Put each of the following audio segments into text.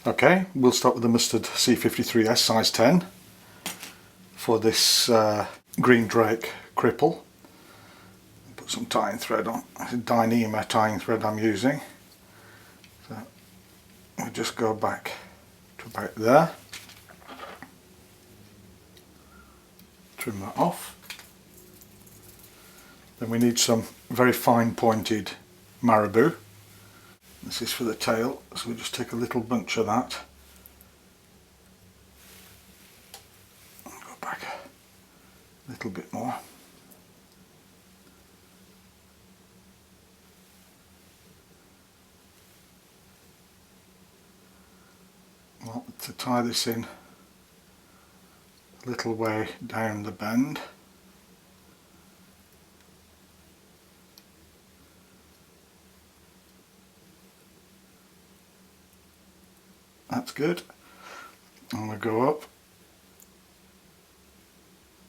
Okay, we'll start with the mustard C53S size 10 for this green drake cripple. Put some tying thread on. It's a Dyneema tying thread I'm using. So we'll just go back to about there. Trim that off. Then we need some very fine pointed marabou. This is for the tail, so we just take a little bunch of that. And go back a little bit more. Well, to tie this in a little way down the bend. That's good. And we go up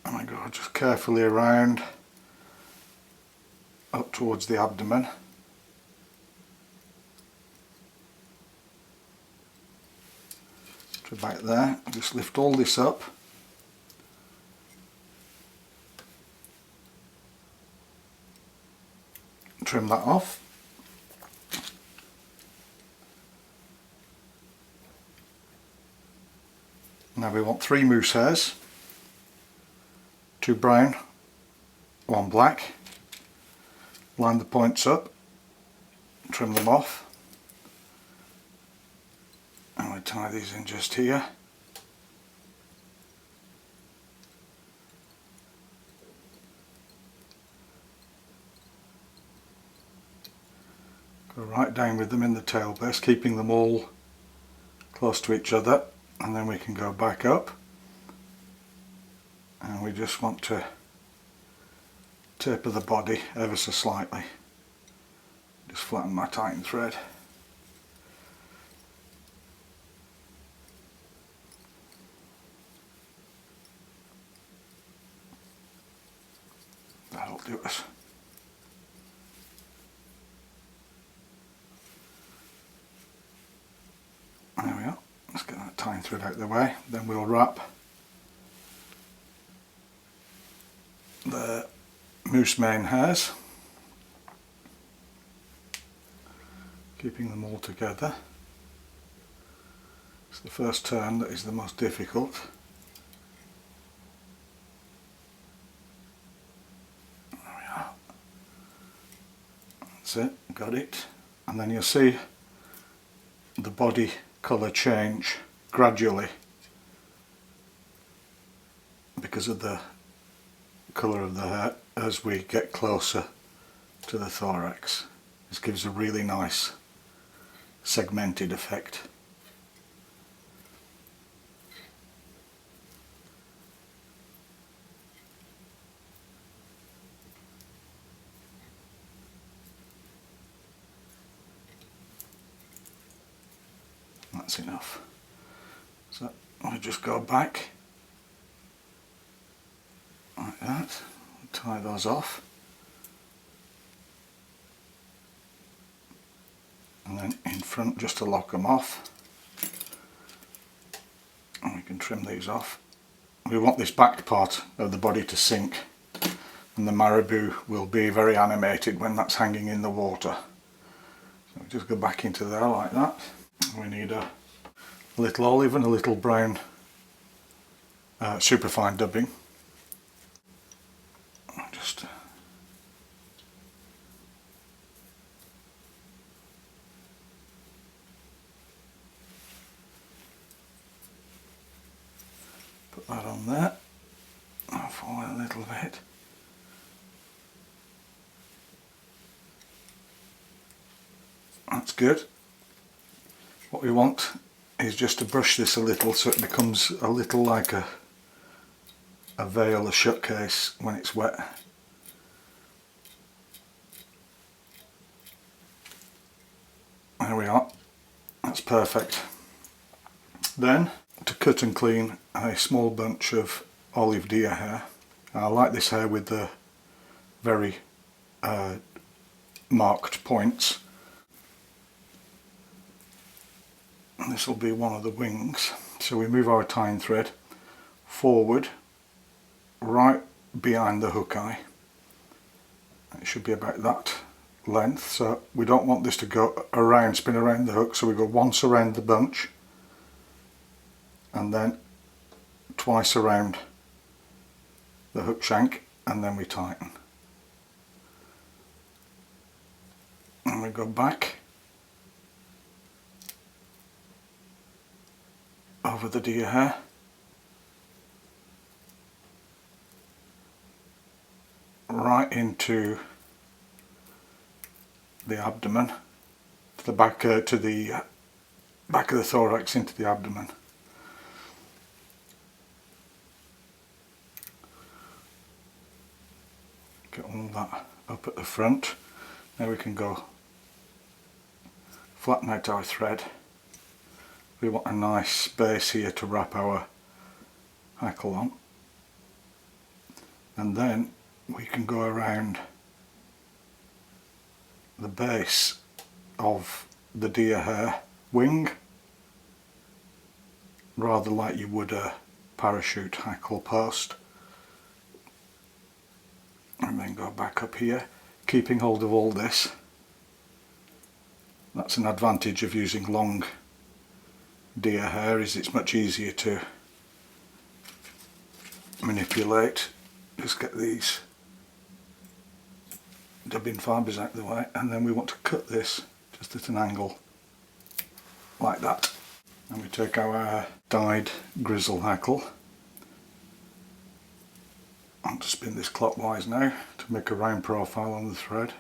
and we go just carefully around up towards the abdomen. To about there. Just lift all this up. Trim that off. Now we want 3 moose hairs, 2 brown, 1 black. Line the points up, trim them off, and we tie these in just here. Go right down with them in the tail base, keeping them all close to each other. And then we can go back up, and we just want to taper the body ever so slightly. Just flatten my tying thread. That'll do us. There we are. Let's get that tying thread out of the way, then we'll wrap the moose mane hairs, keeping them all together. It's the first turn that is the most difficult. There we are. That's it, got it. And then you'll see the body colour change gradually because of the colour of the hair as we get closer to the thorax. This gives a really nice segmented effect. That's enough. So I just go back like that, tie those off, and then in front just to lock them off, and we can trim these off. We want this back part of the body to sink, and the marabou will be very animated when that's hanging in the water. So we just go back into there like that. We need a little olive and a little brown superfine dubbing. Just put that on there. I'll follow a little bit. That's good. What we want is just to brush this a little so it becomes a little like a veil, a shut case when it's wet. There we are, that's perfect. Then to cut and clean a small bunch of olive deer hair. I like this hair with the very marked points. and this will be one of the wings. So we move our tying thread forward right behind the hook eye. It should be about that length, so we don't want this to go around, spin around the hook, so we go once around the bunch and then twice around the hook shank, and then we tighten. And we go back over the deer hair, right into the abdomen, to the back of the thorax, into the abdomen. Get all that up at the front. Now we can go flatten out our thread. We want a nice space here to wrap our hackle on, and then we can go around the base of the deer hair wing, rather like you would a parachute hackle post, and then go back up here, keeping hold of all this. That's an advantage of using long deer hair, is it's much easier to manipulate. Just get these dubbing fibres out of the way, and then we want to cut this just at an angle like that. And we take our dyed grizzle hackle. I want to spin this clockwise now to make a round profile on the thread.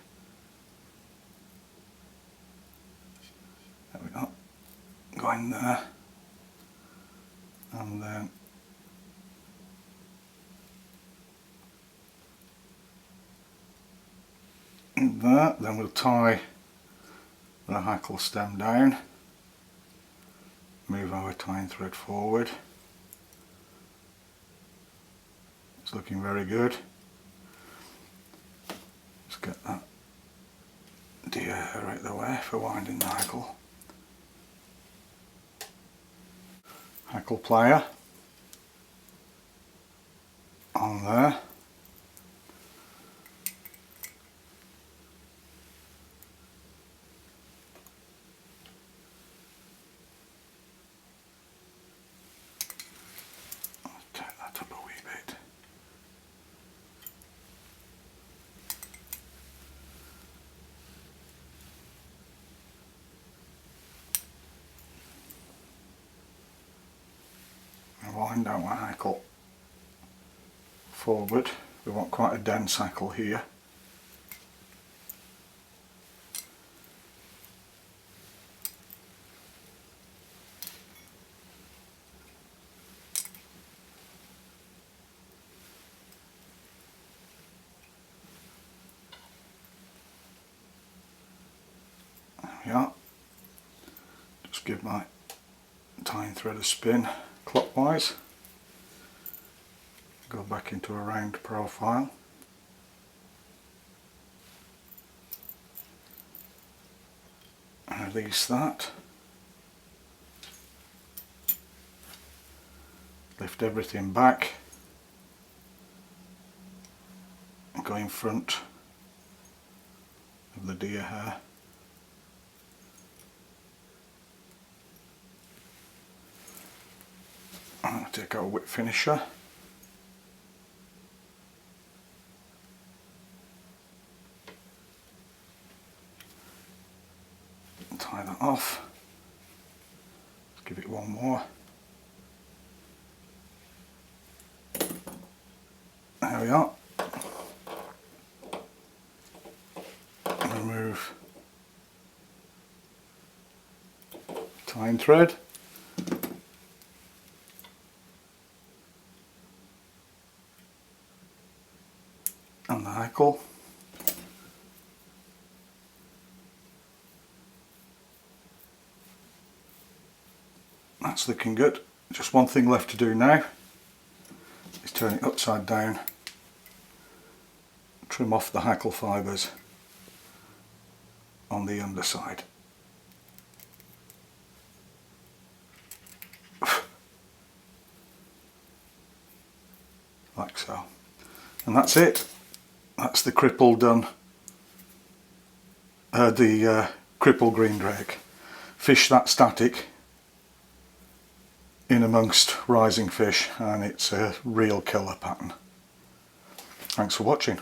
There we go. Go in there, and then in there. Then we'll tie the hackle stem down, move our tying thread forward. It's looking very good. Let's get that deer hair out of the way for winding the hackle. Hackle plier on there. Let's take that up a wee bit. Wind our hackle forward. We want quite a dense hackle here. There we are. Just give my tying thread a spin clockwise, go back into a round profile, and release that, lift everything back and go in front of the deer hair. I'm going to take our whip finisher, tie that off, let's give it one more. There we are. Remove tying thread. And the hackle. That's looking good. Just one thing left to do now is turn it upside down, trim off the hackle fibres on the underside. like so. And that's it. That's the Cripple done. The Cripple green drake. Fish that static in amongst rising fish, and it's a real killer pattern. Thanks for watching.